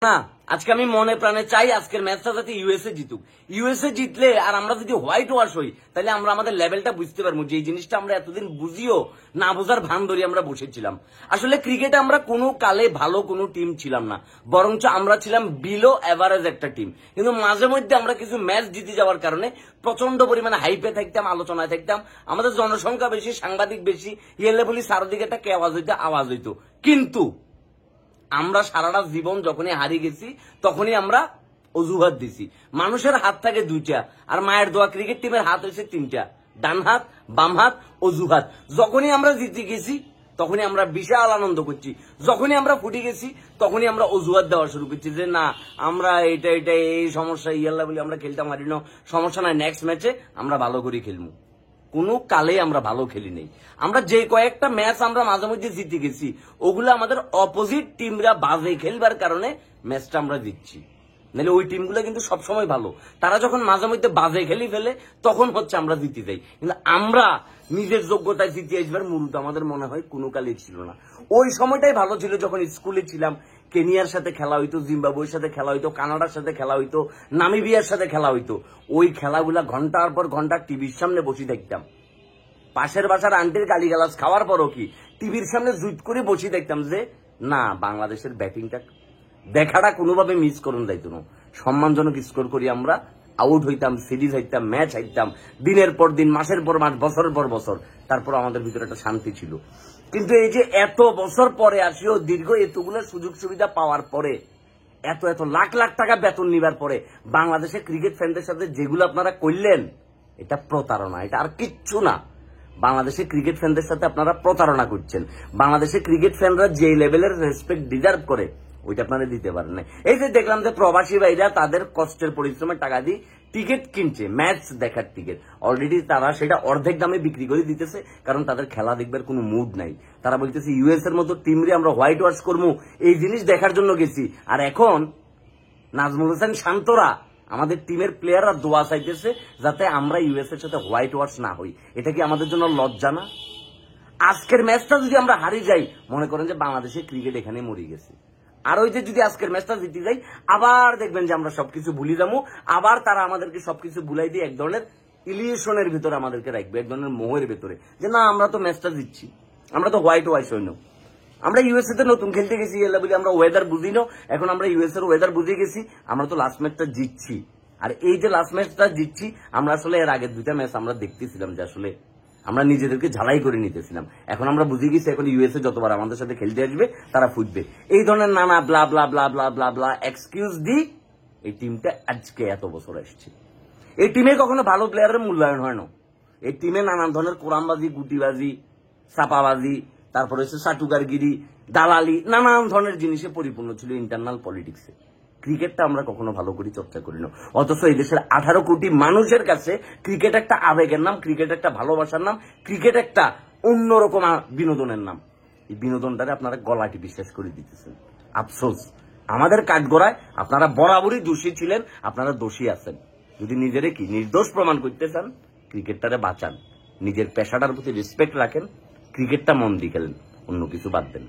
না, আজকে আমি মনে প্রাণে চাই আজকের ম্যাচটা যাতে ইউএসএ জিতুক। ইউএসএ জিতলে আর আমরা যদি হোয়াইট ওয়াশ হই তাহলে আমরা আমাদের লেভেলটা বুঝতে পারবো, যে এই জিনিসটা আমরা এতদিন বুঝিও না বোঝার ভান ধরে আমরা বসেছিলাম। আসলে ক্রিকেটে আমরা কোনো কালে ভালো কোনো টিম ছিলাম না, বরঞ্চ আমরা ছিলাম বিলো এভারেজ একটা টিম। কিন্তু মাঝে মধ্যে আমরা কিছু ম্যাচ জিতে যাওয়ার কারণে প্রচন্ড পরিমাণে হাইপে থাকতাম, আলোচনায় থাকতাম। আমাদের জনসংখ্যা বেশি, সাংবাদিক বেশি, ইয়েলে বলি চারদিকে একটা আওয়াজ হইতো। কিন্তু আমরা সারাটা জীবন যখনই হারিয়ে গেছি তখনই আমরা অজুহাত দিছি। মানুষের হাত থাকে দুইটা, আর মায়ের দোয়া ক্রিকেট টিমের হাত হয়েছে তিনটা, ডান হাত, বাম হাত, অজুহাত। যখনই আমরা জিতে গেছি তখনই আমরা বিশাল আনন্দ করছি, যখনই আমরা ফুটে গেছি তখনই আমরা অজুহাত দেওয়া শুরু করছি যে না আমরা এটা এই সমস্যা ইয়াল্লা বলি আমরা খেলতে পারি না, সমস্যা নাই, নেক্সট ম্যাচে আমরা ভালো করে খেলবো। কোনো কালে আমরা ভালো খেলি নেই। আমরা যে কয়েকটা ম্যাচ আমরা মাঝে মধ্যে জিতে গেছি ওগুলো আমাদের অপোজিট টিমরা বাজে খেলবার কারণে ম্যাচটা আমরা জিতছি, নাহলে ওই টিমগুলো কিন্তু সবসময় ভালো। তারা যখন মাঝে মধ্যে বাজে খেলি ফেলে তখন হচ্ছে আমরা জিতে যাই, কিন্তু আমরা নিজের যোগ্যতায় জিতে আসবার মুহূর্ত আমাদের মনে হয় কোনো কালেই ছিল না। ওই সময়টাই ভালো ছিল যখন স্কুলে ছিলাম, কেনিয়ার সাথে খেলা হইতো, জিম্বাবুয়ের সাথে খেলা হইতো, কানাডার সাথে খেলা হইতো, নামিবিয়ার সাথে খেলা হইতো। ওই খেলাগুলা ঘন্টার পর ঘন্টা টিভির সামনে বসে দেখতাম। পাশের বাসার আন্টির গালিগালাজ খাওয়ার পরও কি টিভির সামনে জুট করে বসে দেখতাম যে না বাংলাদেশের ব্যাটিংটা দেখাটা কোনোভাবে মিস করুন যাইতো না। সম্মানজনক স্কোর করি আমরা আউট হইতাম, সিরিজ হাইতাম, ম্যাচ হাইতাম, দিনের পর দিন, মাসের পর মাস, বছরের পর বছর। তারপর আমাদের ভিতরে একটা শান্তি ছিল। কিন্তু এই যে এত বছর পরে আসিও দীর্ঘ এতগুলো সুযোগ সুবিধা পাওয়ার পরে, এত লাখ লাখ টাকা বেতন নিবার পরে বাংলাদেশের ক্রিকেট ফ্যানদের সাথে যেগুলো আপনারা করলেন এটা প্রতারণা, এটা আর কিচ্ছু না। বাংলাদেশের ক্রিকেট ফ্যানদের সাথে আপনারা প্রতারণা করছেন। বাংলাদেশের ক্রিকেট ফ্যানরা যে লেভেলের রেসপেক্ট ডিজার্ভ করে ওইটা আপনারা দিতে পারেন না। এই যে দেখলাম যে প্রবাসী ভাইরা তাদের কষ্টের পরিশ্রমের টাকা দিয়ে টিকিট কিনছে, ম্যাচ দেখার টিকিট, অলরেডি তারা সেটা অর্ধেক দামে বিক্রি করে দিতেছে, কারণ তাদের খেলা দেখবার কোনো মুড নাই। তারা বলতেছে ইউএস এর মতো টিমরে আমরা হোয়াইট ওয়াশ করবো, এই জিনিস দেখার জন্য গেছি। আর এখন নাজমুল হোসেন শান্তরা আমাদের টিমের প্লেয়াররা দোয়া চাইতেছে যাতে আমরা ইউএস এর সাথে হোয়াইট ওয়াশ না হই। এটা কি আমাদের জন্য লজ্জা না? আজকের ম্যাচটা যদি আমরা হারিয়ে যাই মনে করেন যে বাংলাদেশের ক্রিকেট এখানে মরে গেছে। আর ওই যে যদি আজকের ম্যাচটা জিতে যাই আবার দেখবেন যে আমরা সবকিছু ভুলে যাবো, আবার তারা আমাদেরকে সবকিছু ভুলাই দিয়ে এক ধরনের ইলিউশনের ভিতরে আমাদেরকে রাখবে, এক ধরনের মোহের ভিতরে, যে না আমরা তো ম্যাচটা জিতছি, আমরা তো হোয়াইট ওয়াশ হই না। আমরা ইউএসএ তে নতুন খেলতে গেছি এলা বলে আমরা ওয়েদার বুঝি না, এখন আমরা ইউএস এর ওয়েদার বুঝে গেছি, আমরা তো লাস্ট ম্যাচটা জিতছি। আর এই যে লাস্ট ম্যাচটা জিতছি আমরা আসলে এর আগের দুইটা ম্যাচ আমরা দেখতেছিলাম যে আসলে আমরা নিজেদেরকে ঝালাই করে নিতেছিলাম। এখন আমরা বুঝে গেছি এখন ইউএসএ যতবার আমাদের সাথে খেলতে আসবে তারা ফুটবে। এই ধরনের নানা ব্লা ব্লা ব্লা ব্লা ব্লা ব্লা এক্সকিউজ দি এই টিমটা আজকে এত বছর আসছে। এই টিমে কখনো ভালো প্লেয়ারের মূল্যায়ন হয় না। এই টিমে নানান ধরনের কোরআনবাজি, গুটিবাজি, চাপাবাজি, তারপরে হচ্ছে চাটুকারগিরি, দালালি, নানান ধরনের জিনিসে পরিপূর্ণ ছিল ইন্টারনাল পলিটিক্সে। ক্রিকেটটা আমরা কখনো ভালো করে চর্চা করি না, অথচ এই দেশের 18 কোটি মানুষের কাছে ক্রিকেট একটা আবেগের নাম, ক্রিকেট একটা ভালোবাসার নাম, ক্রিকেট একটা অন্যরকম বিনোদনের নাম। এই বিনোদনটারে আপনারা গলাটি বিশ্বাস করে দিতেছেন। আফসোস, আমাদের কাঠগড়ায় আপনারা বরাবরই দোষী ছিলেন, আপনারা দোষী আছেন। যদি নিজেরে কি নির্দোষ প্রমাণ করতে চান ক্রিকেটটারে বাঁচান, নিজের পেশাটার প্রতি রেসপেক্ট রাখেন, ক্রিকেটটা মন দিয়ে খেলেন, অন্য কিছু বাদ দেন।